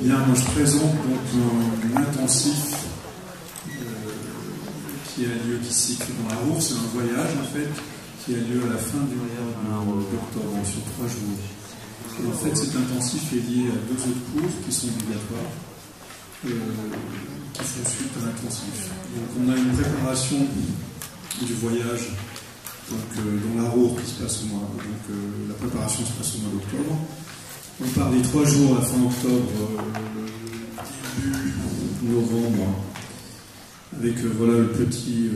Bien, moi je présente donc un intensif qui a lieu, qui se situe dans la Ruhr. C'est un voyage en fait qui a lieu à la fin du mois d'octobre, sur 3 jours. Et en fait cet intensif est lié à 2 autres cours qui sont obligatoires, qui font suite à l'intensif. Donc on a une préparation du voyage donc, dans la Ruhr qui se passe au mois, donc la préparation se passe au mois d'octobre. On part des 3 jours à la fin octobre, début novembre, avec voilà le petit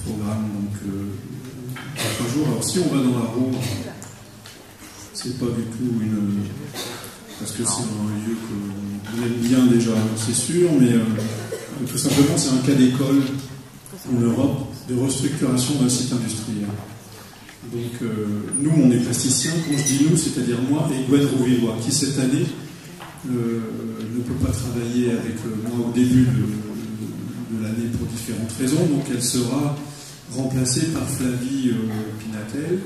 programme donc 3 jours. Alors si on va dans la Ruhr, c'est pas du tout une, parce que c'est un lieu qu'on aime bien déjà, c'est sûr, mais tout simplement c'est un cas d'école en Europe de restructuration d'un site industriel. Donc nous on est plasticiens, quand je dis nous, c'est-à-dire moi et Gwen Rouvillois, qui cette année ne peut pas travailler avec moi au début de l'année pour différentes raisons, donc elle sera remplacée par Flavie Pinatel,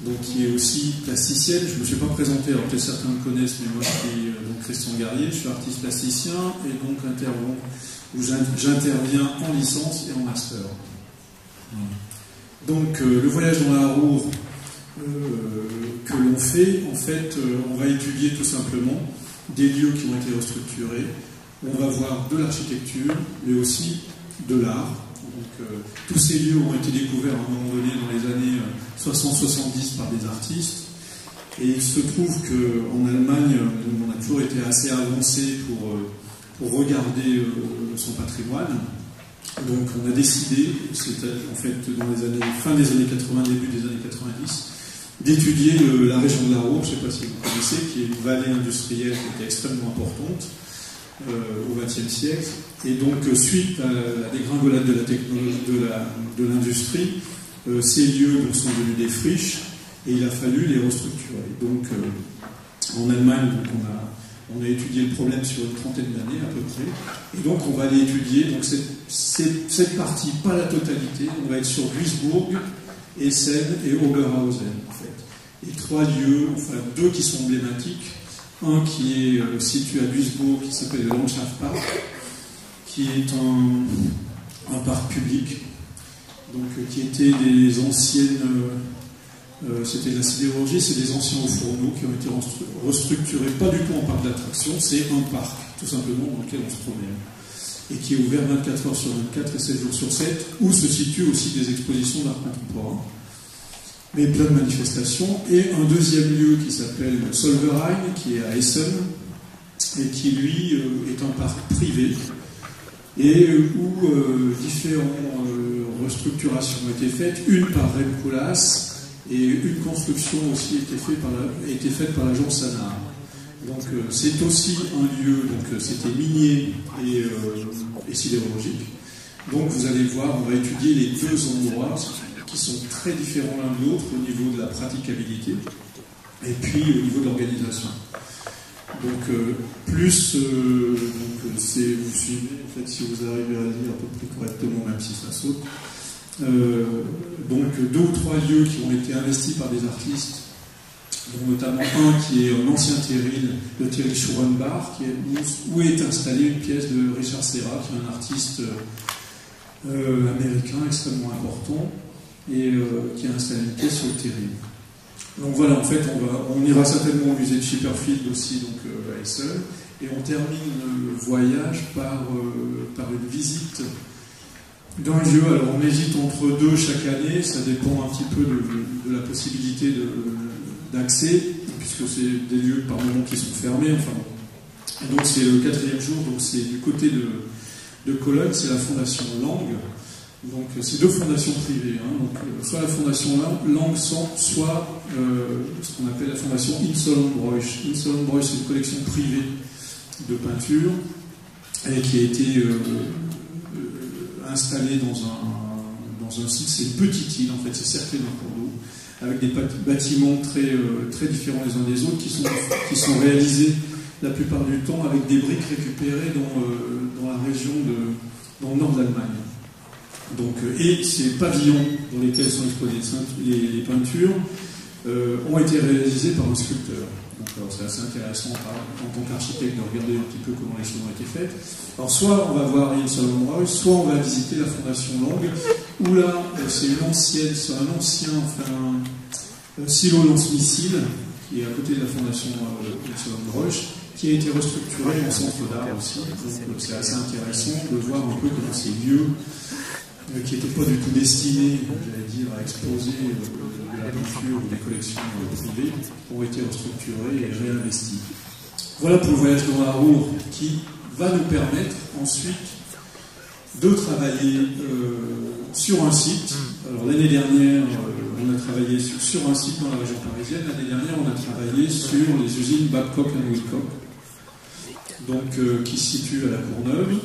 donc qui est aussi plasticienne. Je ne me suis pas présenté, alors peut-être certains me connaissent, mais moi je suis donc Christian Garrier, je suis artiste plasticien et donc j'interviens en licence et en master. Donc le voyage dans la Ruhr que l'on fait, en fait, on va étudier tout simplement des lieux qui ont été restructurés. On va voir de l'architecture, mais aussi de l'art. Donc tous ces lieux ont été découverts à un moment donné dans les années 60-70 par des artistes. Et il se trouve qu'en Allemagne, on a toujours été assez avancé pour regarder son patrimoine. Donc on a décidé, c'était en fait dans les années, fin des années 80, début des années 90, d'étudier la région de la Ruhr, je ne sais pas si vous connaissez, qui est une vallée industrielle qui était extrêmement importante au XXe siècle. Et donc suite à la dégringolade de la technologie, de l'industrie, ces lieux donc, sont devenus des friches et il a fallu les restructurer. Donc en Allemagne, donc, on a étudié le problème sur une trentaine d'années à peu près, et donc on va aller étudier donc, cette partie, pas la totalité, on va être sur Duisbourg, Essen et Oberhausen en fait. Et 3 lieux, enfin 2 qui sont emblématiques, un qui est situé à Duisbourg, qui s'appelle le Landschaftspark, qui est un parc public, donc qui était des anciennes... c'était de la sidérurgie, c'est des anciens hauts fourneaux qui ont été restructurés, pas du tout en parc d'attraction, c'est un parc, tout simplement, dans lequel on se promène, et qui est ouvert 24 heures sur 24 et 7 jours sur 7, où se situent aussi des expositions d'art contemporain, mais plein de manifestations, et un deuxième lieu qui s'appelle Solverein, qui est à Essen, et qui, lui, est un parc privé, et où différentes restructurations ont été faites, une par Rem Koolhaas, et une construction aussi a été faite par l'agence Sanar. Donc c'est aussi un lieu, donc c'était minier et sidérurgique. Donc vous allez voir, on va étudier les 2 endroits qui sont très différents l'un de l'autre au niveau de la praticabilité et puis au niveau de l'organisation. Donc plus, vous suivez, en fait, si vous arrivez à le dire un peu plus correctement, même si ça saute. Donc 2 ou 3 lieux qui ont été investis par des artistes, dont notamment un qui est un ancien terril, le terril Schurenbach, où est installée une pièce de Richard Serra, qui est un artiste américain extrêmement important, et qui a installé une pièce sur le terril. Donc voilà, en fait, on ira certainement au musée de Schipperfield aussi, donc à Essen, et on termine le voyage par une visite d'un lieu. Alors on hésite entre 2 chaque année, ça dépend un petit peu de la possibilité d'accès, puisque c'est des lieux par moment qui sont fermés. Enfin bon. Et donc c'est le 4e jour, donc c'est du côté de Cologne, c'est la fondation Lang. Donc c'est 2 fondations privées, hein. Donc, soit la fondation Lang, soit ce qu'on appelle la fondation Insollenbräuch. Insollenbräuch, c'est une collection privée de peinture et qui a été installé dans un site, c'est une petite île en fait, c'est cerclé d'un cours d'eau, avec des bâtiments très différents les uns des autres, qui sont réalisés la plupart du temps avec des briques récupérées dans la région dans le nord de l'Allemagne. Donc, et ces pavillons dans lesquels sont exposées les peintures ont été réalisés par un sculpteur. Donc c'est assez intéressant en tant qu'architecte de regarder un petit peu comment les choses ont été faites. Alors soit on va voir Ian Solomon Royce, soit on va visiter la fondation Lang, où là c'est un ancien silo lance-missile qui est à côté de la fondation Ian Solomon Royce, qui a été restructuré en centre d'art aussi. Donc c'est assez intéressant de voir un peu comment ces lieux qui n'étaient pas du tout destinés, j'allais dire, à exposer de la peinture ou des collections privées, ont été restructurés et réinvestis. Voilà pour le voyage dans la Ruhr qui va nous permettre ensuite de travailler sur un site. Alors l'année dernière, on a travaillé sur un site dans la région parisienne. L'année dernière, on a travaillé sur les usines Babcock & Wilcox, donc qui se situent à la Courneuve.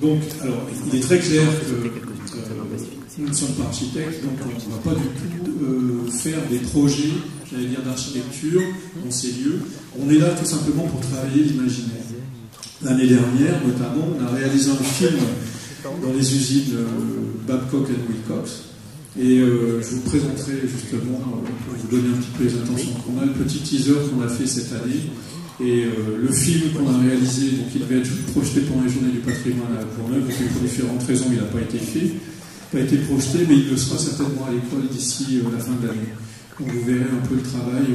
Donc, alors, il est très clair que nous ne sommes pas architectes, donc on ne va pas du tout faire des projets, j'allais dire, d'architecture dans ces lieux. On est là tout simplement pour travailler l'imaginaire. L'année dernière, notamment, on a réalisé un film dans les usines Babcock & Wilcox. Et je vous présenterai justement, pour vous donner un petit peu les intentions qu'on a, le petit teaser qu'on a fait cette année. Et le film qu'on a réalisé, donc il devait être projeté pendant les Journées du patrimoine à Courneuve, donc pour différentes raisons il n'a pas été fait, pas été projeté, mais il le sera certainement à l'école d'ici la fin de l'année. Donc vous verrez un peu le travail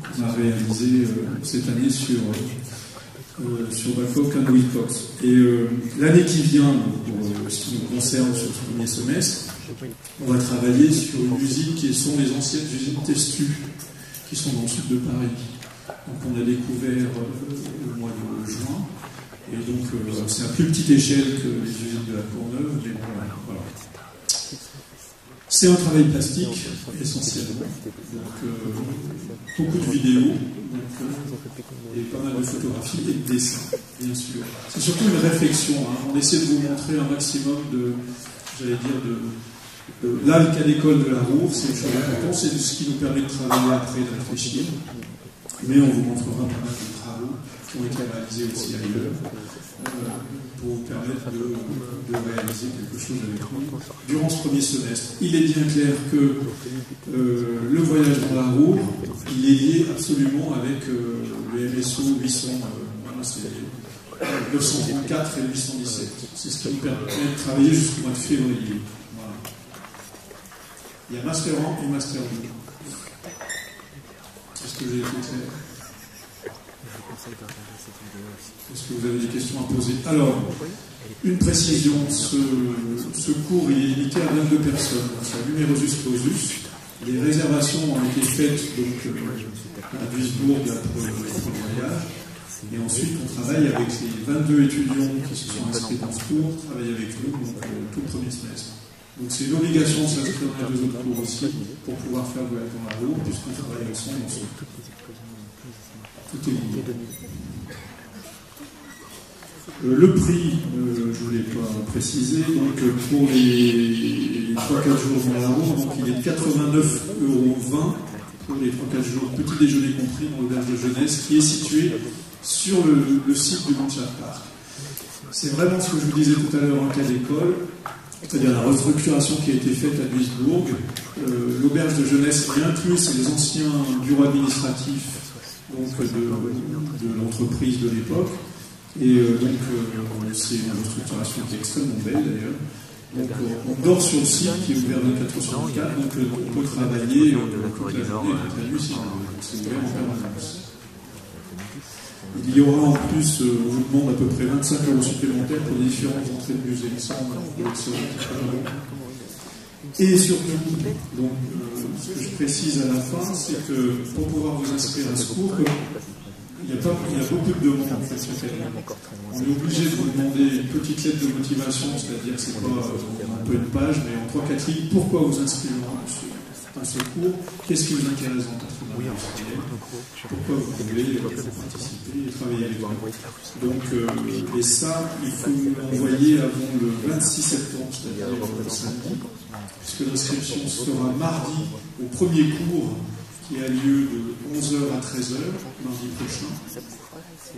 qu'on a réalisé cette année sur Babcock & Wilcox. Et l'année qui vient, pour ce qui nous concerne sur ce premier semestre, on va travailler sur une usine qui sont les anciennes usines Testu, qui sont dans le sud de Paris. Donc on a découvert le mois de juin, et donc c'est à plus petite échelle que les usines de la Courneuve, mais bon, voilà. C'est un travail plastique, essentiellement, donc beaucoup de vidéos, et pas mal de photographies et de dessins, bien sûr. C'est surtout une réflexion, hein. On essaie de vous montrer un maximum de, j'allais dire, là, le cas d'école de la Ruhr, c'est une chose importante, c'est ce qui nous permet de travailler après, de réfléchir. Mais on vous montrera pas mal de travaux qui ont été réalisés aussi ailleurs pour vous permettre de réaliser quelque chose avec nous durant ce premier semestre. Il est bien clair que le voyage dans la Ruhr, il est lié absolument avec le MSO 800, c'est 934 et 817. C'est ce qui nous permet de travailler jusqu'au mois de février. Voilà. Il y a Master 1 et Master 2. Est-ce que j'ai été clair? Est-ce que vous avez des questions à poser? Alors, une précision, ce cours il est limité à 22 personnes. C'est un numerus clausus. Les réservations ont été faites donc, à Duisbourg pour le voyage. Et ensuite, on travaille avec les 22 étudiants qui se sont inscrits dans ce cours, travaillent avec nous donc, tout le premier semestre. Donc c'est une obligation de s'inscrire dans les deux autres cours aussi pour pouvoir faire voyage dans la Ruhr, puisqu'on travaille ensemble. Tout est lié. Le prix, je ne voulais pas préciser, donc pour les 3-4 jours dans la Ruhr, donc il est de 89,20 € pour les 3-4 jours, petit déjeuner compris dans l'auberge de jeunesse, qui est situé sur le site du Landschaft Park. C'est vraiment ce que je vous disais tout à l'heure en cas d'école, c'est-à-dire la restructuration qui a été faite à Duisbourg. L'auberge de jeunesse est inclus, c'est les anciens bureaux administratifs donc, de l'entreprise de l'époque. Et donc, c'est une restructuration qui est extrêmement belle d'ailleurs. Donc, on dort sur le site qui est ouvert 24 sur 24, donc on peut travailler toute la journée, toute la nuit, c'est ouvert en permanence. Il y aura en plus, on vous demande à peu près 25 € supplémentaires pour les différentes entrées de musée. Et surtout, donc, ce que je précise à la fin, c'est que pour pouvoir vous inscrire à ce cours, il y a beaucoup de demandes en fait cette année. On est obligé de vous demander une petite lettre de motivation, c'est-à-dire que c'est pas un peu une page, mais en 3-4 lignes, pourquoi vous inscrivez dans ce cours, qu'est-ce qui vous intéresse dans le patrimoine industriel, pourquoi vous voulez participer et travailler avec nous. Donc, et ça, il faut nous l'envoyer avant le 26 septembre, c'est-à-dire le samedi, puisque l'inscription se fera mardi au premier cours qui a lieu de 11h à 13h, mardi prochain.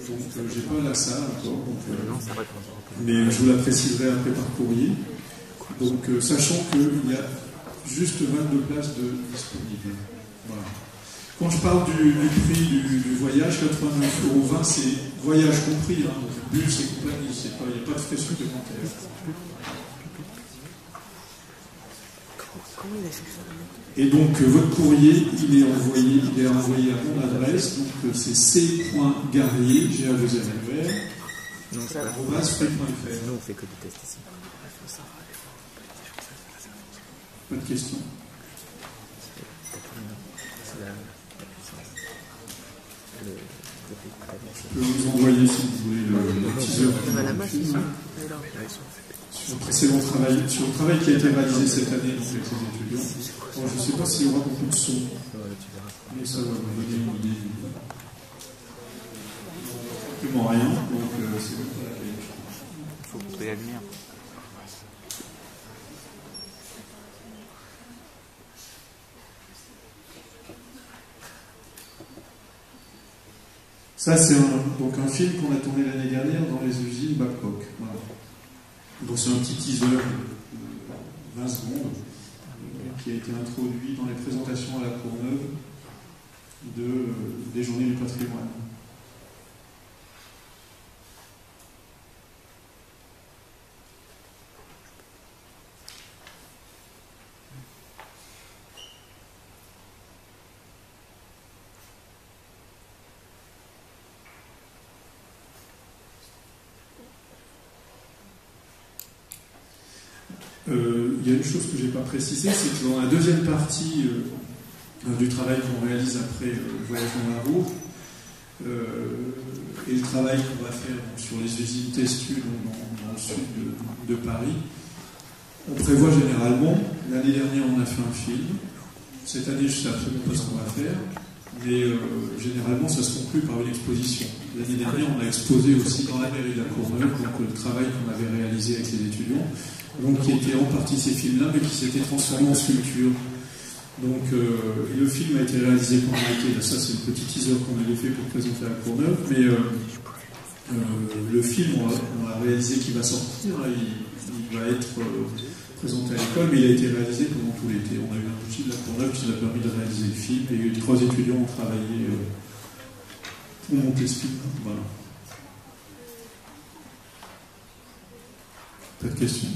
Donc, j'ai pas la salle encore, mais je vous la préciserai après par courrier. Donc, sachant qu'il y a juste 22 places disponibles. Voilà. Quand je parle du prix du voyage, 89,20 €, c'est voyage compris, hein, donc bus et compagnie, il n'y a pas de frais supplémentaires. Et donc votre courrier, il est envoyé à mon adresse, donc c'est c.garrier, G-A-2-R-R, @free.fr. Nous on fait que des tests ici. Pas de questions. Je peux vous envoyer, si vous voulez, le teaser. Sur le travail qui a été réalisé cette année avec les étudiants. Alors, je ne sais pas s'il y aura beaucoup de sons, mais ça va vous donner une idée. Absolument rien, donc c'est bon pour la qualité. Il faut couper la lumière. Ça, c'est donc un film qu'on a tourné l'année dernière dans les usines Babcock. Voilà. Donc c'est un petit teaser de 20 secondes qui a été introduit dans les présentations à la Courneuve des Journées du patrimoine. Il y a une chose que je n'ai pas précisée, c'est que dans la deuxième partie du travail qu'on réalise après le voyage dans la Rouge, et le travail qu'on va faire sur les usines Testu dans le sud de Paris, on prévoit généralement, l'année dernière on a fait un film, cette année je ne sais absolument pas ce qu'on va faire, mais généralement ça se conclut par une exposition. L'année dernière on a exposé aussi dans la mairie de la Courneuve, donc le travail qu'on avait réalisé avec les étudiants, donc qui était en partie ces films-là, mais qui s'était transformé en sculpture. Donc, et le film a été réalisé pendant l'été. Là, ça, c'est le petit teaser qu'on avait fait pour présenter à la Courneuve. Mais le film, on l'a réalisé, qui va sortir. Il va être présenté à l'école, mais il a été réalisé pendant tout l'été. On a eu un outil de la Courneuve qui nous a permis de réaliser le film. Et 3 étudiants ont travaillé pour monter ce film. Voilà. Pas de questions?